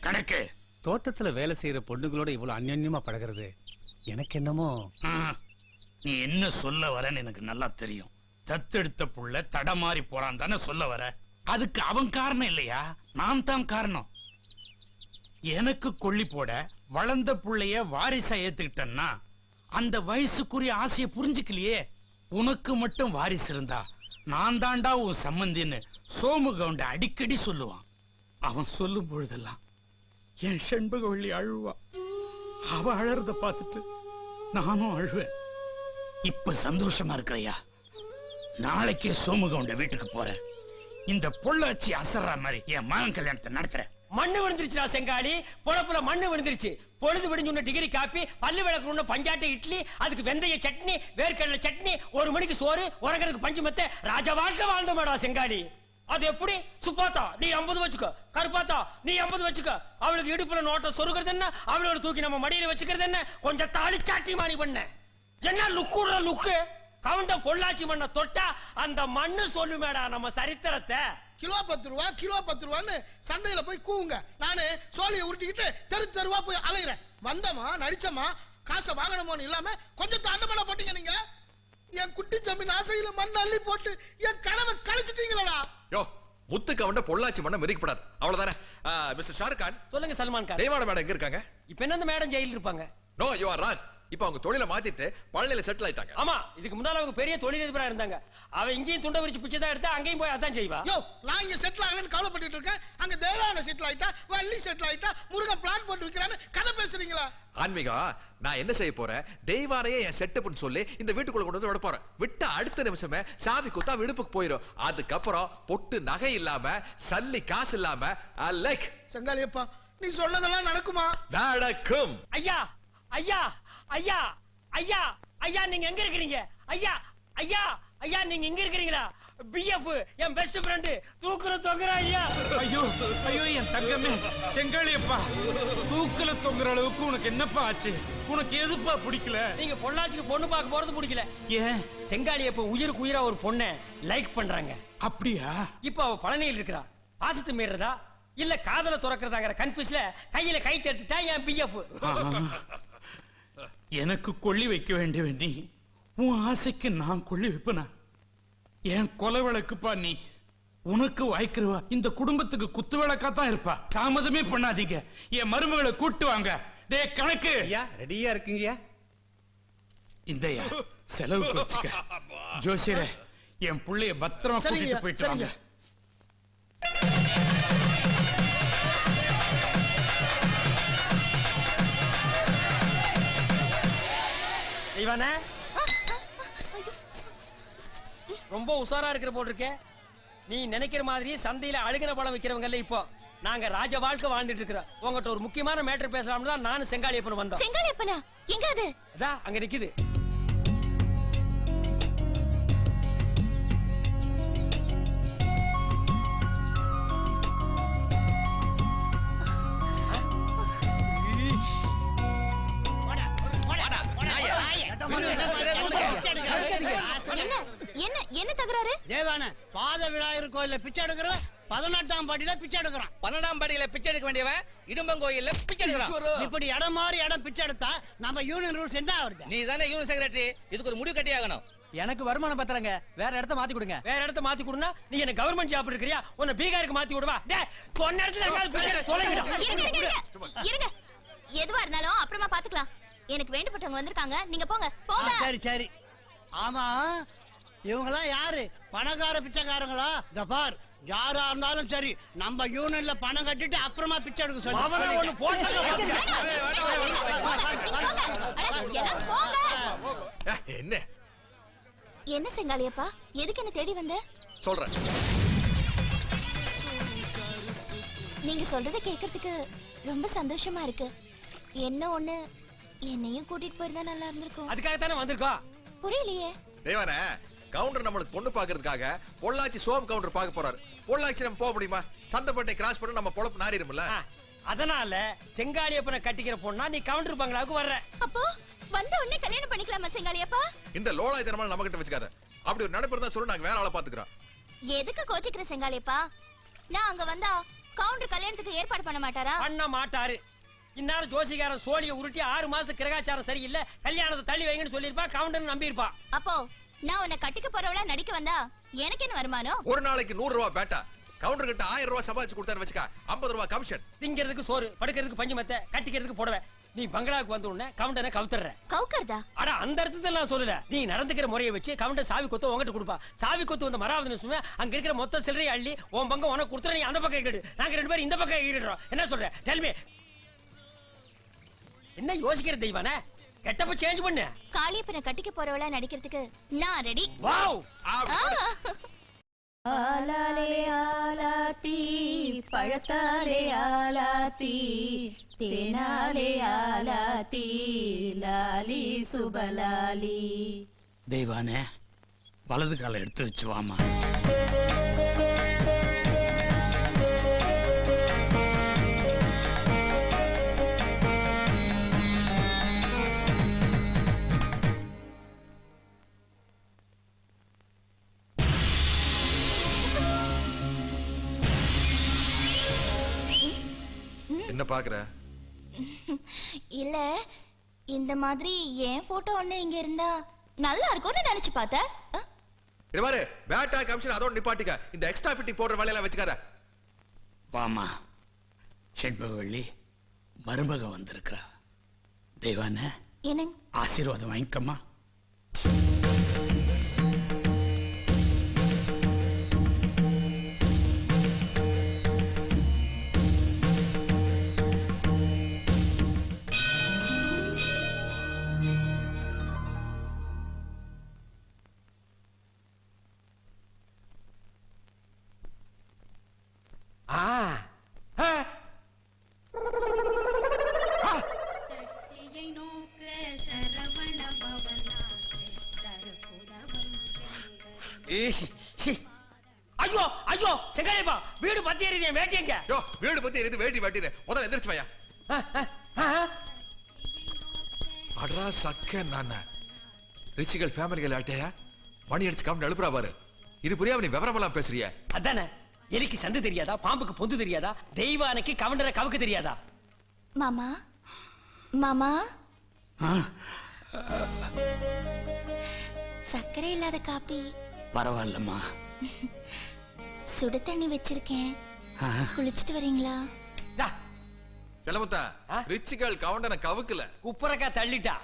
கணக்கு தோட்டத்துல வேலை செய்யற பொண்ணுங்களோட இவ்வளவு அந்யோன்யமா பழகிறது எனக்கு என்னமோ. நீ என்ன சொல்ல வரன்னு எனக்கு நல்லா தெரியும். தத்தெடுத்த புள்ள தடமாறி போறான் தானே சொல்ல வர. அதுக்கு அவன் காரணம் இல்லையா, நான் தான் காரணம். எனக்கு கொள்ளி போட வளர்ந்த புள்ளைய வாரிசா ஏத்துக்கிட்டேன்னா அந்த வயசுக்குரிய ஆசையை புரிஞ்சுக்கலையே. உனக்கு மட்டும் வாரிசு இருந்தா நான் தாண்டா உன் சம்பந்தின்னு சோமு கவுண்ட அடிக்கடி சொல்லுவான். அவன் சொல்லும் பொழுதெல்லாம் என் செண்பகவள்ளி அழுவா. அவ அழறத பார்த்துட்டு நானும் அழுவேன். இப்ப சந்தோஷமா இருக்கிறையா? நாளைக்கே சோமு கவுண்ட வீட்டுக்கு போறேன். இந்த பொள்ளாச்சி அசர்ற மாதிரி என் மகன் கல்யாணத்தை நடத்துறேன். மண்ணு விழுந்துருச்சுடா செங்காலி, பொழப்புல மண்ணு விழுந்துருச்சு. பொழுது விடிஞ்சு டிகிரி காப்பி, பல்லு விளக்கு, பஞ்சாட்டை இட்லி, அதுக்கு வெந்தய சட்னி, வேர்க்கடலை சட்னி, 1 மணிக்கு சோறு, உறங்கிறதுக்கு பஞ்சு மெத்த, ராஜவாழ்க்கை வாழ்ந்தோமாடா செங்காலி. அது எப்படி? சுப்பாத்தா நீ 50 வச்சுக்கோ, கருப்பாத்தா நீ 50 வச்சுக்கோ. அவளுக்கு இடுப்புல நோட்டை சொருகிறது என்ன, அவளோட தூக்கி நம்ம மடியில வச்சுக்கிறது என்ன, கொஞ்சம் தாலி சாட்டி மாணி பண்ண என்ன லுக்குற லுக்கு. கவுண்ட பொள்ளாச்சி மண்ணை தொட்டா அந்த மண்ணு சொல்லுமேடா நம்ம சரித்திரத்தை. கிலோ 10 ரூபா, கிலோ 10 ரூபான்னு சந்தையில போய் கூவுங்க. நானு சோழியை உருட்டிக்கிட்டு தெருவா போய் அலையிறேன். வந்தமா நடிச்சமா காசை வாங்கணுமோன்னு இல்லாம கொஞ்சம் தாண்டமடா போட்டீங்க நீங்க. என் குட்டி ஜமீன் ஆசையில மண் அள்ளி போட்டு என் கனவை கழிச்சிட்டீங்களா? யோ முத்துக்கு அவன்ட பொள்ளாச்சி மண்ண மிதிக்கப்படாது, அவ்வளவுதானே. மிஸ்டர் ஷாருக் கான். சொல்லுங்க சல்மான் கான். தேவான மேடம் எங்க இருக்காங்க? இப்ப என்ன அந்த மேடம் ஜெயில இருப்பாங்க? No you are wrong. இப்ப அவங்க தொழில மாத்திட்டு பழனியில செட்டில் ஆயிட்டாங்க. ஆமா, இதுக்கு முன்னால அவங்க பெரிய தொழிலதிபரா இருந்தாங்க. அவ இங்கேயும் துண்ட விரிச்சு பிச்சை தான் எடுத்தா, அங்கேயும் போய் அதான் செய்வா. யோ நான் இங்க செட்டில் ஆகணும்னு கவலைப்பட்டு இருக்கேன். அங்க தேவான செட்டில் ஆயிட்டா, வள்ளி செட்டில் ஆயிட்டா, முருகன் பிளான் போட்டு விக்கிறான்னு கதை பேசுறீங்களா? ஆன்மீகா, நான் என்ன செய்ய போறேன்? தெய்வானையே என் செட்டப்னு சொல்லி இந்த வீட்டுக்குள்ள கொண்டு வந்து விட போறேன். விட்ட அடுத்த நிமிஷமே சாவி குத்தா விடுப்புக்கு போயிடும். அதுக்கப்புறம் பொட்டு நகை இல்லாம சல்லி காசு இல்லாம லைக். செங்காலியப்பா நீ சொன்னதெல்லாம் நடக்குமா? நடக்கும். ஐயா ஐயா ஐயா ஐயா ஐயா நீங்க எங்க இருக்கிறீங்க? ஐயா ஐயா ஐயா நீங்க எங்க இருக்கிறீங்களா? பிஎஃப் என் பெஸ்ட் ஃப்ரெண்ட் தூக்குற ஐயா. ஐயோ ஐயோ என் தங்கமே செங்காலியப்பா, தூக்கல தொங்குற அளவுக்கு உனக்கு என்னப்பா ஆச்சு? உனக்கு எதுப்பா பிடிக்கல? நீங்க பொள்ளாச்சிக்கு பொண்ணு பார்க்க போறது பிடிக்கல. ஏன்? செங்காலியப்ப உயிருக்கு உயிரா ஒரு பொண்ணை லைக் பண்றாங்க. அப்படியா? இப்ப அவ பழனியில் இருக்கிறா. பாசத்து மீறதா இல்ல காதல துறக்கிறதாங்கிற கன்ஃபியூஸ்ல கையில கை தடுத்துட்டா என் பிஎஃப். எனக்கு கொள்ளி வைக்க வேண்டிய நீ உன் ஆசைக்கு நான் கொள்ளி வைப்பனா? என் கொலை விளக்குப்பா நீ. உனக்கு வாய்க்கிறவா இந்த குடும்பத்துக்கு குத்து விளக்காத்தான் இருப்பா. தாமதமே பண்ணாதீங்க, என் மருமகளை கூட்டு வாங்க. டே கணக்கு ரெடியா இருக்குங்கய்யா. இந்தயா செலவுக்கு வச்சுக்க. ஜோசியரே என் புள்ளைய பத்திரமா கூட்டிட்டு போயிட்டு வாங்க. இவனே ரொம்ப உசாரா இருக்கிற போல் இருக்கே. நீ நினைக்கிற மாதிரி சந்தையில அழுகின பழம் விக்கிறவங்க இல்ல. இப்போ நாங்க ராஜ வாழ்க்கை வாழ்ந்துட்டு இருக்கிறோம். உங்ககிட்ட ஒரு முக்கியமான மேட்டர் பேசலாம்னு தான் நானும் செங்காலியப்பன் வந்தோம். செங்காலியப்பனா? எங்க அது? அதான் அங்க நிக்குது. என்ன தகராறு? தேவான பாத விநாயகர் கோயில்ல பிச்சை எடுக்கிற 18ஆம் படியில பிச்சை எடுக்கிறான். 12ஆம் படியில பிச்சை எடுக்க வேண்டியவன் இடும்பங்கோயில்ல பிச்சை எடுக்கிறான். இப்படி இடம் மாறி இடம் பிச்சை எடுத்தா நம்ம யூனியன் ரூல்ஸ் என்ன ஆகுது? நீ தானே யூனியன் செக்ரட்டரி, இதுக்கு ஒரு முடிவு கட்டி ஆகணும். எனக்கு வருமானம் பத்தலங்க, வேற இடத்த மாத்தி கொடுங்க. வேற இடத்த மாத்தி கொடுனா நீ என்ன கவர்மெண்ட் ஜாப் எடுக்கறியா? உன்னை பீகாருக்கு மாத்தி விடுவா. டேய் சொன்ன இடத்துல எங்காவது தொலைங்கடா. இருங்க, எதுவா இருந்தாலும் அப்புறமா பாத்துக்கலாம். எனக்கு வேண்டப்பட்டவங்க வந்திருக்காங்க, நீங்க போங்க போங்க. சரி சரி. ஆமா இவங்கெல்லாம் யாரு? பணக்கார பிச்சைக்காரங்களா? இந்த பார், யாரா இருந்தாலும் சரி நம்ம யூனியன்ல பணம் கட்டிட்டு அப்புறமா பிச்சை எடுக்க சொல்லு. அவன ஒன்னு போடுங்க. என்ன என்ன செங்காலியப்பா, எதுக்கு என்ன தேடி வந்த? சொல்றேன். நீங்க சொல்றத கேக்குறதுக்கு ரொம்ப சந்தோஷமா இருக்கு. என்ன ஒண்ணு, என்னையும் கூட்டிட்டு போயிருந்தா நல்லா இருந்திருக்கும். அதுக்காக தானே வந்திருக்கோம். புரியலையே. தேவான கவுண்டர் நம்மளுக்கு பொண்ணு பாக்குறதுக்காக பொள்ளாச்சி சோம் கவுண்டர் பார்க்க போறாரு. பொள்ளாச்சி நம்ம போக முடியுமா? சந்தப்பட்டை கிராஸ் பண்ண நம்ம பொழப்பு நாரிடும்ல. அதனால செங்காலியப்பனை கட்டிக்கிற பொண்ணா நீ கவுண்டர் பங்களாவுக்கு வர்ற. அப்போ வந்த உடனே கல்யாணம் பண்ணிக்கலாமா செங்காலியப்பா? இந்த லோலாய் தரமான நம்ம கிட்ட வச்சுக்காத. அப்படி ஒரு நடப்பு இருந்தா சொல்லு, நாங்க வேற ஆளை பாத்துக்கிறோம். எதுக்கு கோச்சிக்கிற செங்காலியப்பா? நான் அங்க வந்தா கவுண்டர் கல்யாணத்துக்கு ஏற்பாடு பண்ண மாட்டாரா? பண்ண மாட்டாரு. இன்னாரும் ஜோசிகாரன் சோழியை உருட்டி 6 மாசத்துக்கு கிரகாச்சாரம் சரியில்லை, கல்யாணத்தை தள்ளி வைங்கன்னு சொல்லியிருப்பா. கவுண்டர் நம்பி இருப்பா. அப்போ நான் உன்னை கட்டிக்க போறவளா நடிக்க வந்தா எனக்கு என்ன வருமானம்? ஒரு நாளைக்கு 100 ரூபாய் பேட்டா, கவுண்டர் கிட்ட 1000 ரூபாய் சம்பாதிச்சு கொடுத்தாரு வச்சுக்க, 50 ரூபாய் கமிஷன். திங்கிறதுக்கு சோறு, படுக்கிறதுக்கு பஞ்சு மெத்த, கட்டிக்கிறதுக்கு புடவை. நீ பங்களாவுக்கு வந்த உடனே கவுண்டரை கவுத்துற. கவுக்கறதா? அட அந்த அர்த்தத்தில் நான் சொல்லல. நீ நடந்துக்கிற முறையை வச்சு கவுண்டர் சாவி கொத்து உங்ககிட்ட கொடுப்பா. சாவி கொத்து வந்த மராவது நிமிஷமே அங்க இருக்கிற மொத்த சில்லறையை அள்ளி உன் பங்கம் உனக்கு கொடுத்துற. நீ அந்த பக்கம் கேடு, நாங்க 2 பேரும் இந்த பக்கம் கேடுறோம். என்ன சொல்ற? Tell me. என்ன யோசிக்கிற தெய்வானே? கெட்டப்ப சேஞ்ச் பண்ணு. காளியப்பனை கட்டிக்க போறவளா நடிக்கிறதுக்கு நான் ரெடி. வாவ். ஆலாலே ஆலாத்தி பழத்தாலே ஆலாத்தி தேனாலே ஆலாத்தி லாலி சுபலாலி. தெய்வானே, வலது காலை எடுத்து வச்சு வாமா. என்ன பாக்குற? இல்ல, இந்த மாதிரி என் போட்டோ ஒண்ணு இங்க இருந்தா நல்லா இருக்கும்னு நினைச்சு பார்த்தேன். இது பாரு, பேட்டா கமிஷன் அதோட நிப்பாட்டிக்க. இந்த எக்ஸ்ட்ரா ஃபிட்டிங் போடுற வேலையெல்லாம் வச்சுக்காத. வாமா. செண்பகவள்ளி மருமக வந்திருக்கிறா. தெய்வானே, என்னங்க? ஆசீர்வாதம் வாங்கிக்கம்மா. ஐயோ ஐயோ செங்கலேப்பா, வீடு பத்தி எரியுது, வேட்டியங்க. யோ, வீடு பத்தி எரியுது, வேட்டி வாட்டிடு. முதல்ல எந்திரிச்சு வாயா. அடரா சக்க நானா ரிச்சிகள் ஃபேமிலிகள் ஆட்டையா மணி அடிச்சு கவுண்ட் எழுப்புறா பாரு. இது புரியாம நீ விவரமெல்லாம் பேசுறிய. அதானே, எலிக்கு சந்து தெரியாதா, பாம்புக்கு பொந்து தெரியாதா, தெய்வானைக்கு கவுண்டரை கவுக்கு தெரியாதா? மாமா மாமா, சர்க்கரை இல்லாத காப்பி. பரவாயில்லம்மா. சுடு தண்ணி வச்சிருக்கேன், குளிச்சிட்டு வரீங்களா? செல்லமுத்தா, ரிச்சிகள் கவுண்டனை கவுக்கல, குப்பரக்கா தள்ளிட்டா.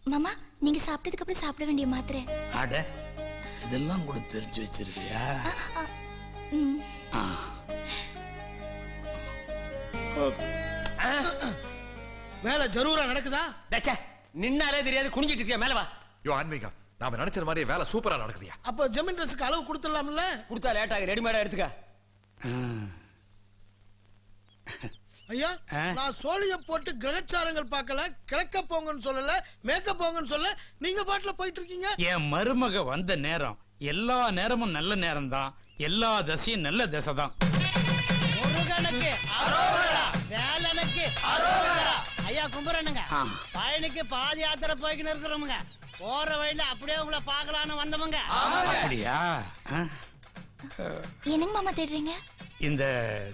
மாமா, நீங்க சாப்பிட்டதுக்கு அப்புறம் சாப்பிட வேண்டிய மாத்திரை. அட, இதெல்லாம் கூட தெரிஞ்சு வச்சிருக்கியா? வேலை ஜரூரா நடக்குதா? நின்னாலே தெரியாது, குனிஞ்சிட்டு இருக்கியா? மேல வா. யோ ஆன்மீகா, நாம நினைச்ச மாதிரி வேலை சூப்பரா நடக்குதுயா. அப்ப ஜமீன் ட்ரெஸ்க்கு அளவு கொடுத்துடலாம்ல? கொடுத்தா லேட் ஆகி ரெடிமேடா எடுத்துக்க. ஐயா, நான் சோழிய போட்டு கிரகச்சாரங்கள் பார்க்கல, கிழக்க போங்கன்னு சொல்லல, மேக்க போங்கன்னு சொல்ல, நீங்க பாட்டுல போயிட்டு இருக்கீங்க. என் மருமக வந்த நேரம் எல்லா நேரமும் நல்ல நேரம் தான், எல்லா தசையும் நல்ல தசை தான். முருகனுக்கு அரோகரா, வேலனுக்கு அரோகரா. ஐயா கும்பரனுங்க, பயணிக்கு பாத யாத்திரை போய்க்கின்னு இருக்கிறவங்க, போற வழியில அப்படியே உங்களை பார்க்கலான்னு வந்தவங்க. அப்படியா? என்னங்க மாமா தேடுறீங்க? இந்த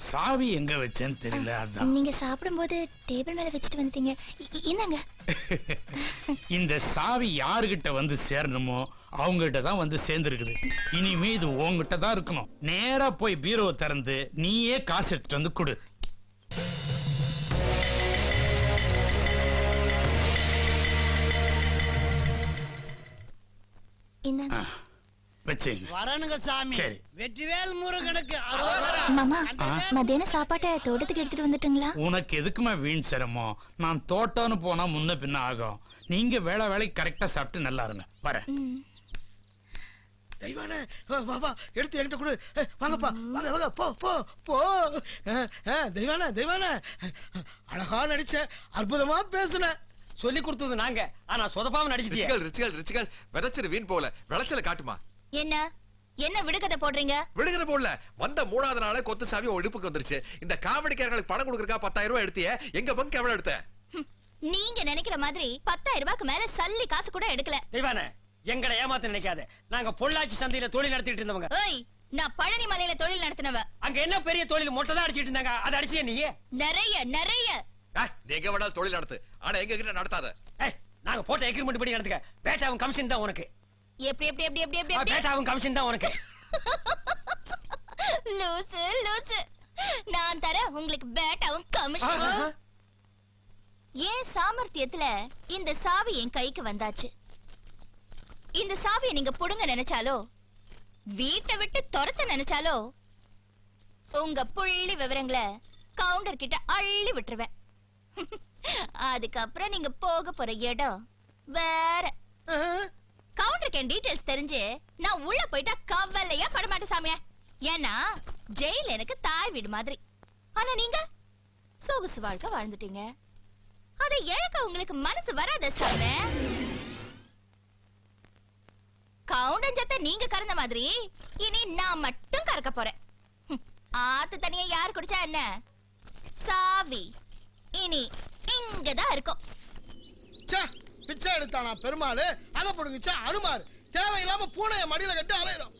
சாவி எங்க வச்சேன்னு தெரியல, அதான். நீங்க சாப்பிடும்போது டேபிள் மேல வச்சுட்டு வந்துட்டீங்க. என்னங்க? இந்த சாவி யாருகிட்ட வந்து சேரணுமோ அவங்க கிட்ட தான் வந்து சேர்ந்துருக்குது. இனிமே இது உங்ககிட்ட தான் இருக்கணும். நேரா போய் பீரோவை திறந்து நீயே காசு எடுத்துட்டு வந்து கொடு. வச்சுங்க. வரணுங்க சாமி. சரி. வெற்றிவேல் முருகனுக்கு அரோகரா. மாமா, மத்தியான சாப்பாட்டை தோட்டத்துக்கு எடுத்துட்டு வந்துட்டுங்களா? உனக்கு எதுக்குமா வீண் சிரமம்? நான் தோட்டம்னு போனா முன்ன பின்ன ஆகும். நீங்க வேலைக்கு கரெக்டா சாப்பிட்டு நல்லா இருங்க. வரேன். தெய்வானே, பாபா எடுத்து என்கிட்ட கொடு. வாங்கப்பா, வாங்க வாங்க, போ போ போ. தெய்வானே, தெய்வானே, அழகா நடிச்ச, அற்புதமா பேசுன. சொல்லி கொடுத்தது நாங்க, ஆனா சொதப்பாம நடிச்சிட்டியே. ரிச்சிகள் ரிச்சிகள் ரிச்சிகள் விதைச்சிரு வீண் போல, விளைச்சல காட்டுமா. என்ன என்ன விடுகதை போடுறீங்க? விடுகிற போடல, வந்த 3வது நாளே கொத்து சாவி இடுப்புக்கு வந்துருச்சு. இந்த காமெடிக்காரங்களுக்கு பணம் கொடுக்கறக்கா 10,000 ரூபாய் எடுத்தியே, எங்க பங்கு எவ்வளவு எடுத்த? நீங்க நினைக்கிற மாதிரி 10,000 ரூபாய்க்கு மேல சல்லி காசு கூட எடுக்கல. தெய்வான எங்களை ஏமாத்த நினைக்காத. நாங்க பொள்ளாச்சி சந்தையில தொழில் நடத்திட்டு இருந்தவங்க. ஏய், நான் பழனி மலையில தொழில் நடத்தினவ. அங்க என்ன பெரிய தொழில் மொட்டை தான் அடிச்சிட்டு இருந்தாங்க. அதை அடிச்சிய நீ? நிறைய நிறைய. நீ எங்க வேணாலும் தொழில் நடத்து, ஆனா எங்க கிட்ட நடத்தாத. நாங்க போட்ட எக்ரிமெண்ட் படி நடந்துக்க. பேட்டாவும் கமிஷன் தான் உனக்கு. எப்படி எப்படி எப்படி எப்படி எப்படி? பேட்டாவும் கமிஷன் தான் உனக்கு. லூசு லூசு. நான் தரேன் உங்களுக்கு பேட்டாவும் கமிஷன். ஏன் சாமர்த்தியத்துல இந்த சாவி என் கைக்கு வந்தாச்சு. இந்த சாவியை நீங்க புடுங்க நினைச்சாலோ வீட்டை விட்டு துரத்த நினைச்சாலோ உங்க புள்ளி விவரங்களை கவுண்டர் கிட்ட அள்ளி விட்டுருவேன். அதுக்கப்புறம் நீங்க போக போற இடம் வேற. கவுண்டருக்கு என் டீடைல்ஸ் தெரிஞ்சு நான் உள்ள போயிட்டா கவலையா படமாட்டேன் சாமியா. ஏன்னா ஜெயில் எனக்கு தாய் வீடு மாதிரி. ஆனா நீங்க சொகுசு வாழ்க்கை வாழ்ந்துட்டீங்க. அதை இழக்க உங்களுக்கு மனசு வராத சாமி. கவுண்டஞ்சத்தை நீங்க கறந்த மாதிரி இனி நான் மட்டும் கறக்க போறேன். ஆத்து தனியா யார் குடிச்சா என்ன? சாவி இனி இங்கதான் இருக்கும். பிச்சை எடுத்தானா பெருமாள், அத போடுங்கச்சா அனுமார். தேவையில்லாம பூனைய மடியில கட்டி அலையிடும்.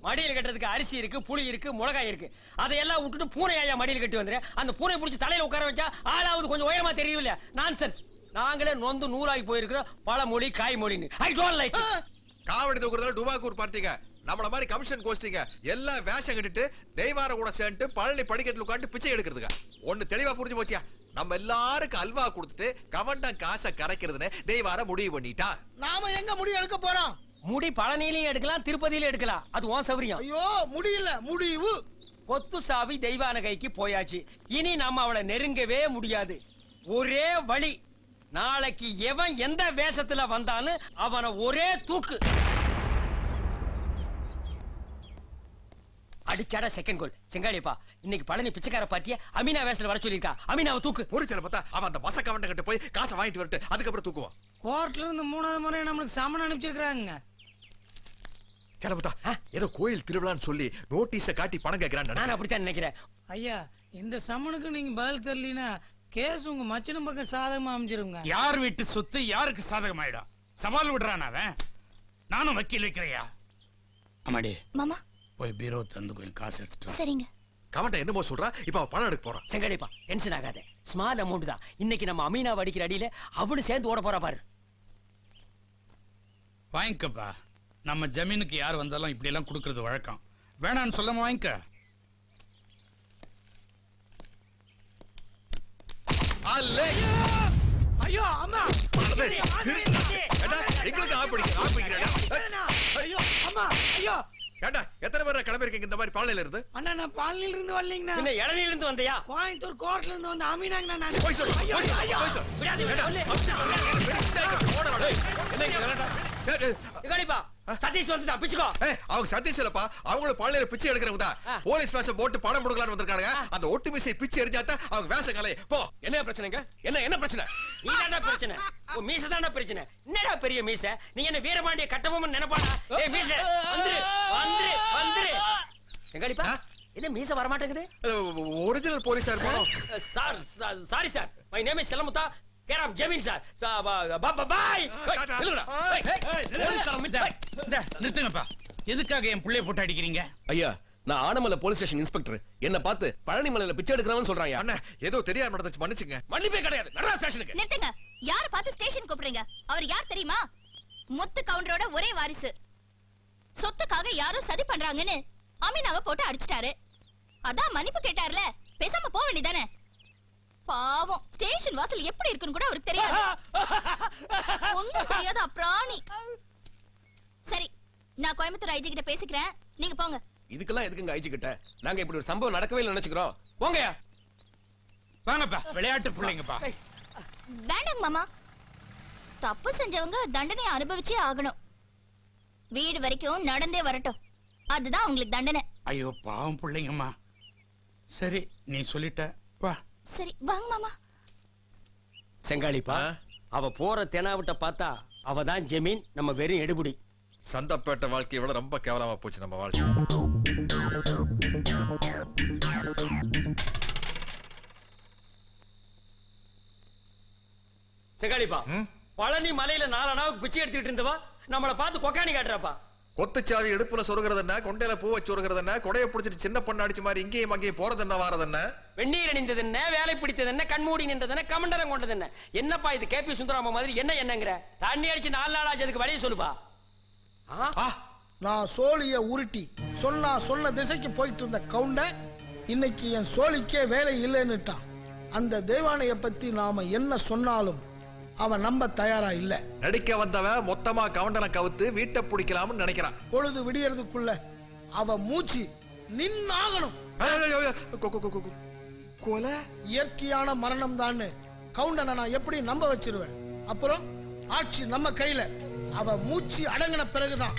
மடியில கட்டுறதுக்கு அரிசி இருக்கு, புளி இருக்கு, மிளகாய் இருக்கு. அதையெல்லாம் விட்டுட்டு பூனையா மடியில கட்டி வந்துரு. அந்த பூனை பிடிச்சி தலையில உட்கார வச்சா ஆளாவது கொஞ்சம் உயரமா தெரியல. நான்சென்ஸ். நாங்களே நொந்து நூறாகி போயிருக்கிறோம் பழமொழி காய்மொழின்னு. I don't like. காவடி தூக்குறதால டுபாக்கூர் பார்ட்டிங்க நம்மள மாதிரி கமிஷன் கோஷ்டிங்க எல்லாம் வேஷம் கட்டிட்டு தெய்வார கூட சேர்ந்து பழனி படிக்கட்டுல உட்காந்து பிச்சை எடுக்கிறதுங்க. ஒண்ணு தெளிவா புரிஞ்சு போச்சியா? நம்ம எல்லாருக்கும் அல்வா கொடுத்துட்டு கவண்டம் காசை கரைக்கிறதுன்னு தெய்வார முடிவு பண்ணிட்டா. நாம எங்க முடிவு எடுக்க போறோம்? முடி பழனியிலையும் எடுக்கலாம், திருப்பதியில எடுக்கலாம். அது உன் சௌரியம். ஐயோ முடியல, முடிவு. கொத்து சாவி தெய்வான கைக்கு போயாச்சு. இனி நம்ம அவளை நெருங்கவே முடியாது. ஒரே வழி, நாளைக்கு எவன் எந்த வேஷத்துல வந்தாலும் அவனை ஒரே தூக்கு. அடிச்சாடா செகண்ட் கோல். செங்காளியப்பா இன்னைக்கு பழனி பிச்சைக்கார பாட்டிய அமீனா வேஷத்துல வர சொல்லிருக்கா. அமீனாவை தூக்கு. பொறிச்சல பார்த்தா அவன் அந்த பச கவண்டம் கிட்ட போய் காசை வாங்கிட்டு வரட்டு, அதுக்கப்புறம் தூக்குவான். கோர்ட்ல இருந்து 3வது முறை நம்மளுக்கு சமன் அனுப்பிச்சிருக்காங்க. செலபத்தா ஏதோ கோயில் திருவிழான்னு சொல்லி நோட்டீஸ காட்டி பணம் கேட்கிறான். நான் அப்படித்தான் நினைக்கிறேன். ஐயா, இந்த சமனுக்கு நீங்க பதில் தெரியலனா கேஸ் உங்க மச்சனும் பக்கம் சாதகமா அமைஞ்சிருங்க. யார் வீட்டு சொத்து யாருக்கு சாதகமாயிடும்? சவால் விடுறான் அவன். நானும் வக்கீல் வைக்கிறையா? அம்மாடி மாமா போய் பீரோ தந்து கொஞ்சம் காசு எடுத்துட்டு வா. சரிங்க. கவண்டம் என்னமோ சொல்றா, இப்ப அவன் பணம் எடுக்க போறான். செங்காளியப்பா டென்ஷன் ஆகாத. ஸ்மால் அமௌண்ட் தான். இன்னைக்கு நம்ம அமீனாவை அடிக்கிற அடியில அவனு சேர்ந்து ஓட போறா பாரு. வாங்கிக்கப்பா. நம்ம ஜமீனுக்கு யார் வந்தாலும் இப்படி எல்லாம் கொடுக்கறது வழக்கம். வேணான்னு சொல்லாம வாங்கிக்க. ஐயோ அம்மா, எங்களுக்கு ஆப்பிடிக்கிறேன். ஐயோ அம்மா, ஐயோ ஏண்டா எத்தனை பேர் கிளம்பி இருக்கீங்க இந்த மாதிரி பாலையில இருந்து? அண்ணா, நான் பால்னில இருந்து வரலீங்கண்ணா. என்ன இளநில இருந்து வந்தியா? கோயம்புத்தூர் கோர்ட்ல இருந்து வந்து அமீனாங்கண்ணா. நான் போய் சொல்லு, ஐயோ, போய் சொல்லு, ஐயோ. போய் சொல்லு. விடாதீங்க, ஏண்டா, சொல்லு. செங்காளியப்பா சதீஷ் வந்துட்டான், பிச்சுக்கோ. அவங்க சதீஷ் இல்லப்பா, அவங்களும் பாலையில பிச்சை எடுக்கிறவங்க தான். போலீஸ் வேஷம் போட்டு பணம் முடுக்கலான்னு வந்திருக்காங்க. அந்த ஒட்டு மீசை பிச்சை எரிஞ்சாதான் அவங்க வேஷம் கலை. போ. என்ன பிரச்சனைங்க? என்ன பிரச்சனை? நீ தானே பிரச்சனை. உன் மீசை தானே பிரச்சனை. என்னடா பெரிய மீசை? நீ என்ன வீரபாண்டிய கட்டபொம்மன் நினைப்பாடா? ஏய் மீசை வந்துரு வந்துரு வந்துரு. செங்காளிப்பா என்ன மீசை வர மாட்டேங்குது? ஒரிஜினல் போலீஸா இருப்பானோ? Sir sorry sir, my name is Chellamuthu, care of ஜமீன் சார். பாய். நிறுத்துங்கப்பா. எதுக்காக என் புள்ளைய போட்டு அடிக்கிறீங்க? ஐயா, நான் ஆனமலை போலீஸ் ஸ்டேஷன் இன்ஸ்பெக்டர். என்ன பார்த்து பழனி மலையில பிச்சை எடுக்கிறவன்னு சொல்றாங்க. அண்ணா ஏதோ தெரியாம நடந்துச்சு, மன்னிச்சுங்க. மன்னிப்பே கிடையாது. நடரா ஸ்டேஷனுக்கு. நிறுத்துங்க. யார பார்த்து ஸ்டேஷன் கூப்பிடுறீங்க? அவர் யார் தெரியுமா? முத்து கவுண்டரோட ஒரே வாரிசு. சொத்துக்காக யாரும் சதி பண்றாங்கன்னு அமீனாவை போட்டு அடிச்சிட்டாரு. அதான் மன்னிப்பு கேட்டார்ல, பேசாம போக வேண்டியதானே? பாவம், ஸ்டேஷன் வாசல் எப்படி இருக்குன்னு கூட அவருக்கு தெரியாது. ஒண்ணும் தெரியாத பிராணி. சரி, நான் கோயம்புத்தூர் ஐஜி கிட்ட பேசிக்கிறேன், நீங்க போங்க. இதுக்கெல்லாம் எதுக்குங்க ஐஜி கிட்ட? நாங்க இப்படி ஒரு சம்பவம் நடக்கவே இல்லை நினைச்சுக்கிறோம். போங்கயா. வாங்கப்பா, விளையாட்டு பிள்ளைங்கப்பா. வேண்டாங்க மாமா, தப்பு செஞ்சவங்க தண்டனை அனுபவிச்சே ஆகணும். வீடு வரைக்கும் நடந்தே வரட்டும், அதுதான் உங்களுக்கு தண்டனை. ஐயோ பாவம் பிள்ளைங்கம்மா. சரி நீ சொல்லிட்ட, வா. சரி வாங்க மாமா. செங்காளிப்பா அவ போற தெனாவிட்ட பார்த்தா அவ தான் ஜமீன், நம்ம வெறும் எடுபுடி. சந்தப்பேட்ட வாழ்க்கையை விட ரொம்ப கேவலமா போச்சு நம்ம வாழ்க்கை. செங்காலிப்பா பழனி மலையில 4 அணாவுக்கு பிச்சை எடுத்துட்டு இருந்தவா நம்மள பார்த்து கொக்காணி காட்டுறாப்பா. கொத்துச்சாவி இடுப்புல சொருகிறது என்ன, கொண்டையில பூவை சொருகிறது என்ன, கொடையை பிடிச்சிட்டு சின்ன பொண்ணு அடிச்ச மாதிரி இங்கேயும் அங்கேயும் போறது என்ன, வாரது என்ன, வெந்நீர் அணிந்தது என்ன, வேலை பிடித்தது என்ன, கண்மூடி நின்றது என்ன, கமண்டரம் கொண்டது என்ன? என்னப்பா இது கேபி சுந்தராம மாதிரி என்னங்கிற? தண்ணி அடிச்சு 4 நாள் ஆச்சு, அதுக்கு வழியை சொல்லுப்பா. நான் சோழிய உருட்டி சொன்ன திசைக்கு போயிட்டு இருந்த கவுண்ட இன்னைக்கு என் சோழிக்கே வேலை இல்லைன்னுட்டான். அந்த தேவானைய பத்தி நாம என்ன சொன்னாலும் அவன் நம்ப தயாரா இல்ல. நடிக்க வந்தவன் மொத்தமா கவுண்டனை கவுத்து வீட்டை பிடிக்கலாம்னு நினைக்கிறான். பொழுது விடியறதுக்குள்ள அவ மூச்சு நின்னாகணும். கொலை இயற்கையான மரணம் தான் கவுண்டனை நான் எப்படி நம்ப வச்சிருவேன்? அப்புறம் ஆட்சி நம்ம கையில. அவ மூச்சு அடங்கின பிறகுதான்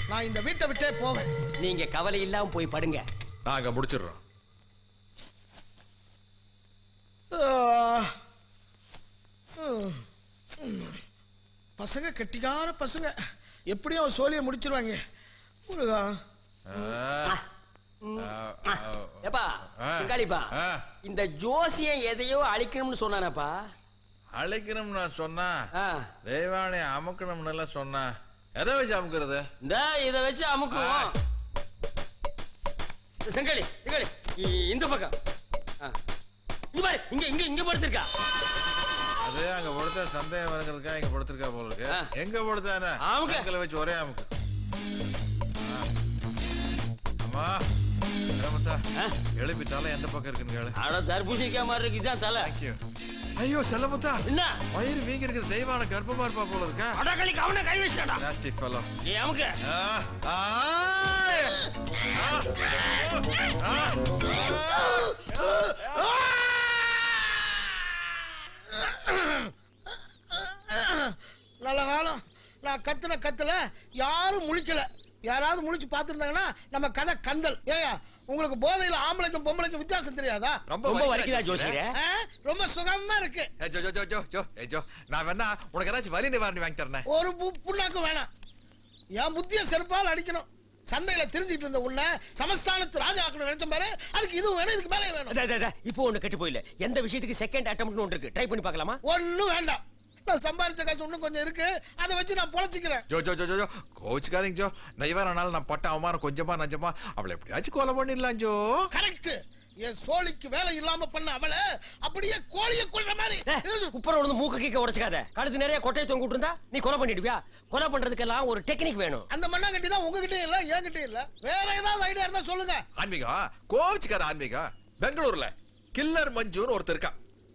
நான் இந்த வீட்டை விட்டே போவேன். நீங்க கவலை இல்லாம போய் படுங்க, நாங்க முடிச்சிடுறோம். பசங்க கெட்டிக்கார பசங்க, எப்படியும் அவன் சோழிய முடிச்சிருவாங்க. முருகா. ஏப்பா செங்காலிப்பா, இந்த ஜோசியம் எதையோ அழிக்கணும்னு சொன்னானப்பா. அழைக்கணும் நான் சொன்னா, தெய்வானை அமுக்கணும்னு சொன்னா, எதை வச்சு அமுக்குறது? இந்த இதை வச்சு அமுக்குவோம். செங்காலி செங்காலி இந்த பக்கம் இங்க இங்க இங்க படுத்திருக்கா. அது அங்க படுத்த சந்தேகம் வருங்கிறதுக்கா இங்க படுத்திருக்கா போல இருக்கு. எங்க படுத்தானே அமுக்கல வச்சு ஒரே அமுக்கு. அம்மா எழுப்பி தலை எந்த பக்கம் இருக்குன்னு கேளு. அட தர்பூசணிக்கா மாதிரி இருக்கு, இதான் தலை. ஐயோ செல்லமுத்தா, என்ன வயிறு வீங்கி இருக்குது, தெய்வான கர்ப்பமா இருப்பா போல இருக்கா. அடக்கலிக்கு அவனை கை வச்சுட்டாடா. Plastic fellow. நீ அமுக்கு. நல்ல காலம் நான் கத்துன கத்துல யாரும் முழிக்கல. யாராவது முழிச்சு பாத்துருந்தாங்கன்னா நம்ம கதை கந்தல். ஏயா உங்களுக்கு போதையில ஆம்பளைக்கும் பொம்பளைக்கும் வித்தியாசம் தெரியாதா? ரொம்ப வலிக்குதா ஜோசியரே? ரொம்ப சுகமா இருக்கு. நான் வேணா உனக்கு ஏதாச்சும் வலி நிவாரணி வாங்கி தரேன். ஒரு புண்ணாக்கும் வேணாம். என் புத்திய செருப்பால் அடிக்கணும். சந்தையில தெரிஞ்சிட்டு இருந்த உன்னை சமஸ்தானத்து ராஜா ஆக்கணும் நினைச்ச பாரு. அதுக்கு இது வேணும், இதுக்கு மேலே வேணும். இப்போ ஒண்ணு கெட்டு போயில. எந்த விஷயத்துக்கு செகண்ட் அட்டெம்ப்ட் ஒன்று இருக்கு, ட்ரை பண்ணி பார்க்கலாமா? ஒண்ணும் வேண்டாம். நான் சம்பாரிச்ச காசு இன்னும் கொஞ்சம் இருக்கு, அதை வச்சு நான் பொழைச்சிக்கிறேன். கோச்சுக்காதீங்க ஜோ. நைவாரனால நான் பட்ட அவமானம் கொஞ்சமா நஞ்சமா அவளை எப்படியாச்சும் கொலை பண்ணிடலாம் ஜோ. கரெக்ட். என் சோழிக்கு வேலை இல்லாம பண்ண அவளை அப்படியே கோழிய கொல்ற மாதிரி. குப்பரை வந்து மூக்க கீக்க உடைச்சுக்காத. கழுத்து நிறைய கொட்டையை தொங்கிட்டு இருந்தா நீ கொலை பண்ணிடுவியா? கொலை பண்றதுக்கெல்லாம் ஒரு டெக்னிக் வேணும். அந்த மண்ணா கட்டி தான் உங்ககிட்ட இல்ல, என்கிட்ட இல்ல. வேற ஏதாவது ஐடியா இருந்தா சொல்லுங்க. ஆன்மீகா கோவிச்சுக்காத. ஆன்மீகா பெங்களூர்ல கில்லர் மஞ்சுன்னு ஒருத்தர் இருக்கா.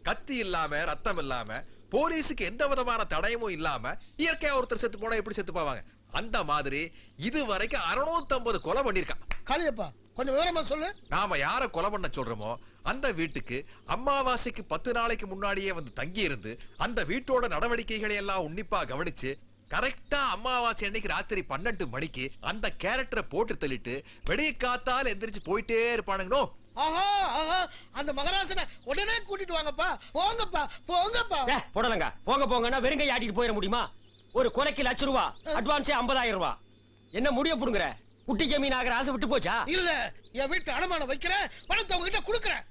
கத்தி இல்லாம ரத்தம் இல்லாம போலீஸுக்கு எந்த விதமான தடயமும் இல்லாம இயற்கையா ஒருத்தர் செத்து போனா எப்படி செத்து போவாங்க? அந்த மாதிரி இது வரைக்கும் 650 கொலை பண்ணிருக்கான். காளியப்பா கொஞ்சம் விவரமா சொல்லு. நாம யார கொலை பண்ண சொல்றோமோ அந்த வீட்டுக்கு அமாவாசைக்கு 10 நாளைக்கு முன்னாடியே வந்து தங்கி இருந்து அந்த வீட்டோட நடவடிக்கைகளை எல்லாம் உன்னிப்பா கவனிச்சு கரெக்டா அமாவாசை அன்னைக்கு ராத்திரி 12 மணிக்கு அந்த கேரக்டரை போட்டு தள்ளிட்டு வெடிய காத்தால் எந்திரிச்சு போயிட்டே இருப்பானுங்கோ. ஆஹா ஆஹா, அந்த மகராசனை உடனே கூட்டிட்டு வாங்கப்பா. போங்கப்பா போங்கப்பா. போடலங்க போங்க போங்கன்னா வெறுங்கை ஆட்டிட்டு போயிட முடியுமா? ஒரு கொலைக்கு ₹1,00,000 அட்வான்ஸே 50,000. என்ன முடிய புடுங்குற? குட்டி ஜமீன் ஆகிற ஆசை விட்டு போச்சா? இல்ல, என் வீட்டு அடமானம் வைக்கிறேன், பணத்தை உங்ககிட்ட கொடுக்கறேன்.